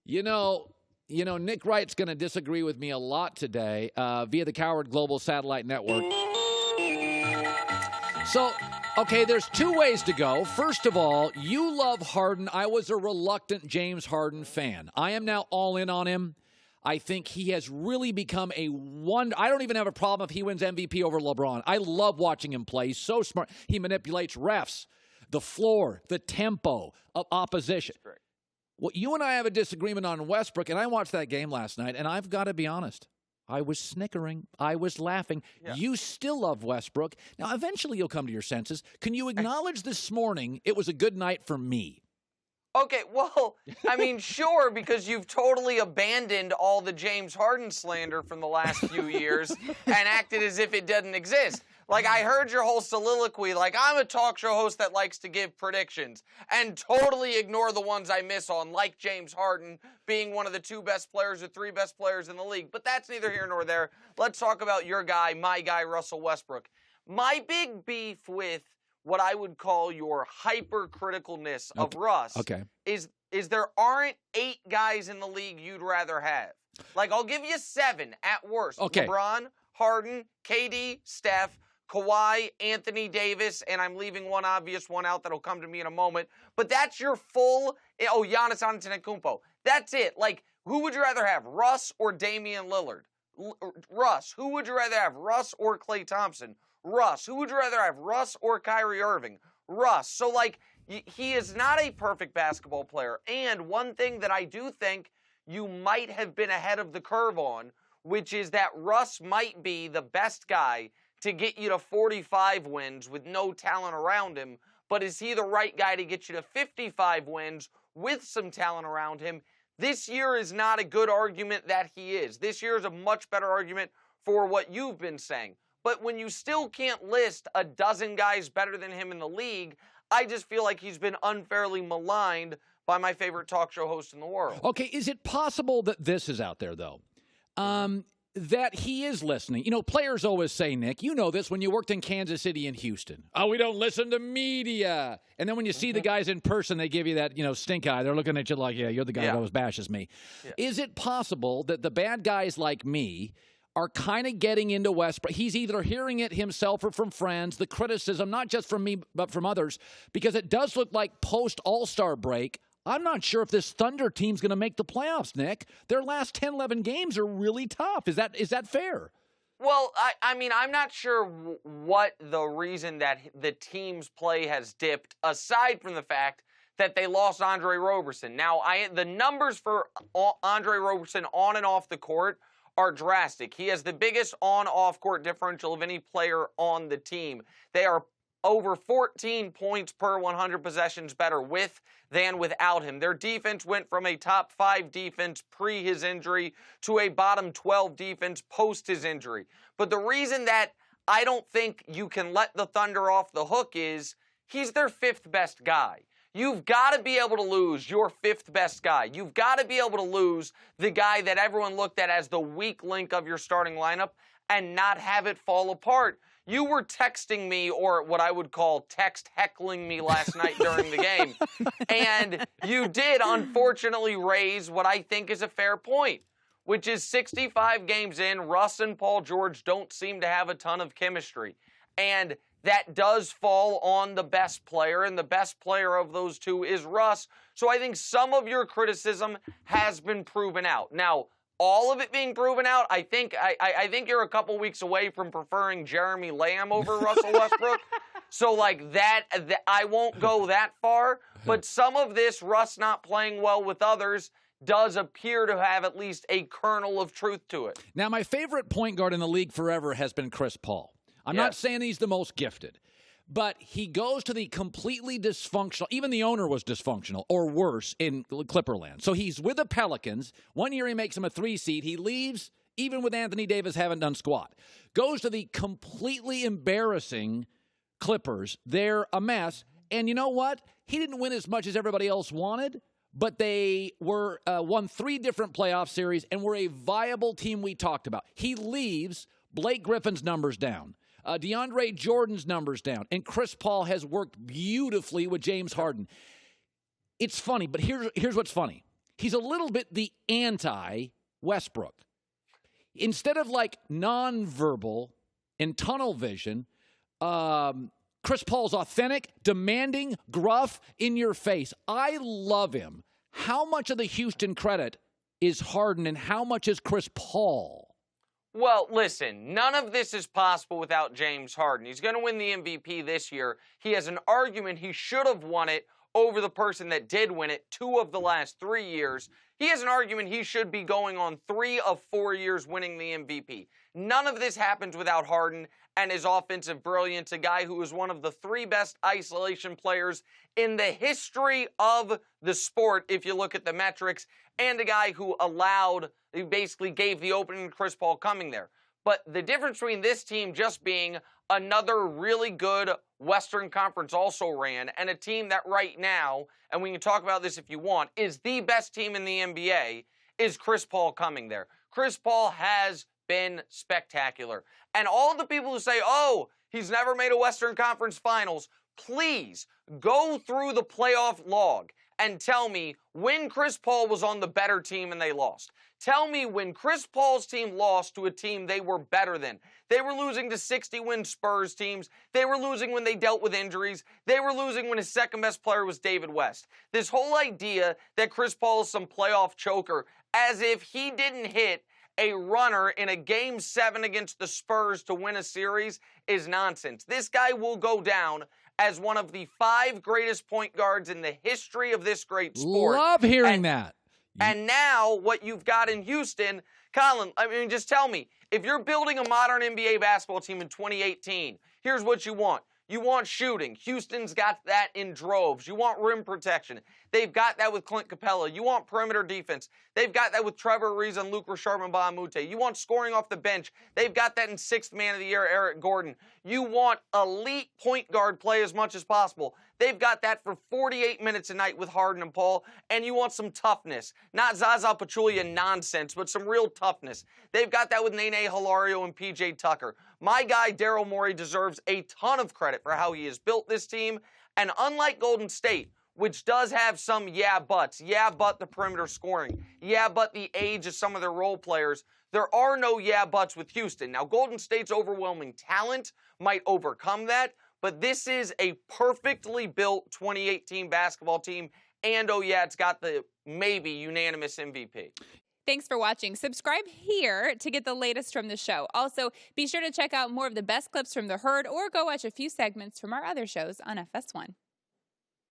You know, Nick Wright's going to disagree with me a lot today via the Cowherd Global Satellite Network. So, okay, there's two ways to go. First of all, you love Harden. I was a reluctant James Harden fan. I am now all in on him. I think he has really become a wonder. I don't even have a problem if he wins MVP over LeBron. I love watching him play. He's so smart. He manipulates refs, the floor, the tempo of opposition. Well, you and I have a disagreement on Westbrook, and I watched that game last night, and I've got to be honest. I was snickering. I was laughing. Yeah. You still love Westbrook. Now, eventually you'll come to your senses. Can you acknowledge this morning it was a good night for me? Okay, well, I mean, sure, because you've totally abandoned all the James Harden slander from the last few years and acted as if it doesn't exist. Like, I heard your whole soliloquy, like, I'm a talk show host that likes to give predictions, and totally ignore the ones I miss on, like James Harden being one of the 2 best players or 3 best players in the league. But that's neither here nor there. Let's talk about your guy, my guy, Russell Westbrook. My big beef with what I would call your hypercriticalness of Russ is there aren't 8 guys in the league you'd rather have. Like, I'll give you 7 at worst. Okay. LeBron, Harden, KD, Steph, Kawhi, Anthony Davis, and I'm leaving one obvious one out that'll come to me in a moment. But that's your full, Giannis Antetokounmpo. That's it. Like, who would you rather have, Russ or Damian Lillard? Russ. Who would you rather have, Russ or Klay Thompson? Russ. Who would you rather have, Russ or Kyrie Irving? Russ. So, like, he is not a perfect basketball player. And one thing that I do think you might have been ahead of the curve on, which is that Russ might be the best guy to get you to 45 wins with no talent around him, but is he the right guy to get you to 55 wins with some talent around him? This year is not a good argument that he is. This year is a much better argument for what you've been saying. But when you still can't list a dozen guys better than him in the league, I just feel like he's been unfairly maligned by my favorite talk show host in the world. Okay, is it possible that this is out there, though? That he is listening. You know, players always say, Nick, you know this when you worked in Kansas City and Houston. Oh, we don't listen to media. And then when you see the guys in person, they give you that, stink eye. They're looking at you like, yeah, you're the guy that always bashes me. Yeah. Is it possible that the bad guys like me are kind of getting into Westbrook? He's either hearing it himself or from friends, the criticism, not just from me, but from others, because it does look like post-All-Star break, I'm not sure if this Thunder team's going to make the playoffs, Nick. Their last 10, 11 games are really tough. Is that fair? Well, I mean, I'm not sure what the reason that the team's play has dipped, aside from the fact that they lost Andre Roberson. Now, the numbers for Andre Roberson on and off the court are drastic. He has the biggest on-off court differential of any player on the team. They are over 14 points per 100 possessions better with than without him. Their defense went from a top 5 defense pre his injury to a bottom 12 defense post his injury. But the reason that I don't think you can let the Thunder off the hook is he's their 5th best guy. You've got to be able to lose your 5th best guy. You've got to be able to lose the guy that everyone looked at as the weak link of your starting lineup and not have it fall apart. You were texting me, or what I would call text heckling me last night during the game. And you did, unfortunately, raise what I think is a fair point, which is 65 games in, Russ and Paul George don't seem to have a ton of chemistry. And that does fall on the best player, and the best player of those two is Russ. So I think some of your criticism has been proven out. Now, all of it being proven out, I think you're a couple weeks away from preferring Jeremy Lamb over Russell Westbrook. So like that, I won't go that far. But some of this, Russ not playing well with others, does appear to have at least a kernel of truth to it. Now, my favorite point guard in the league forever has been Chris Paul. I'm not saying he's the most gifted, but he goes to the completely dysfunctional. Even the owner was dysfunctional or worse in Clipperland. So he's with the Pelicans. One year he makes him a 3 seed. He leaves, even with Anthony Davis, haven't done squat. Goes to the completely embarrassing Clippers. They're a mess. And you know what? He didn't win as much as everybody else wanted, but they were won 3 different playoff series and were a viable team we talked about. He leaves. Blake Griffin's numbers down. DeAndre Jordan's numbers down. And Chris Paul has worked beautifully with James Harden. It's funny, but here's what's funny. he's a little bit the anti-Westbrook. Instead of like nonverbal and tunnel vision, Chris Paul's authentic, demanding, gruff, in your face. I love him. How much of the Houston credit is Harden and how much is Chris Paul? Well, listen, none of this is possible without James Harden. He's going to win the MVP this year. He has an argument he should have won it over the person that did win it 2 of the last 3 years. He has an argument he should be going on 3 of 4 years winning the MVP. None of this happens without Harden and his offensive brilliance, a guy who is one of the 3 best isolation players in the history of the sport, if you look at the metrics, and a guy who basically gave the opening to Chris Paul coming there. But the difference between this team just being another really good Western Conference also-ran and a team that right now, and we can talk about this if you want, is the best team in the NBA, is Chris Paul coming there. Chris Paul has been spectacular. And all the people who say, oh, he's never made a Western Conference Finals, please go through the playoff log and tell me when Chris Paul was on the better team and they lost. Tell me when Chris Paul's team lost to a team they were better than. They were losing to 60-win Spurs teams. They were losing when they dealt with injuries. They were losing when his second-best player was David West. This whole idea that Chris Paul is some playoff choker, as if he didn't hit a runner in a Game 7 against the Spurs to win a series, is nonsense. This guy will go down as one of the 5 greatest point guards in the history of this great sport. Love hearing that. And now what you've got in Houston, Colin, I mean, just tell me, if you're building a modern NBA basketball team in 2018, here's what you want. You want shooting. Houston's got that in droves. You want rim protection. They've got that with Clint Capella. You want perimeter defense. They've got that with Trevor Ariza and Luke Richard and Bahamute. You want scoring off the bench. They've got that in 6th man of the year, Eric Gordon. You want elite point guard play as much as possible. They've got that for 48 minutes a night with Harden and Paul. And you want some toughness. Not Zaza Pachulia nonsense, but some real toughness. They've got that with Nene Hilario and PJ Tucker. My guy, Daryl Morey, deserves a ton of credit for how he has built this team. And unlike Golden State, which does have some but the perimeter scoring, but the age of some of their role players, there are no buts with Houston. Now, Golden State's overwhelming talent might overcome that, but this is a perfectly built 2018 basketball team, and it's got the maybe unanimous MVP. Thanks for watching. Subscribe here to get the latest from the show. Also, be sure to check out more of the best clips from The Herd or go watch a few segments from our other shows on FS1.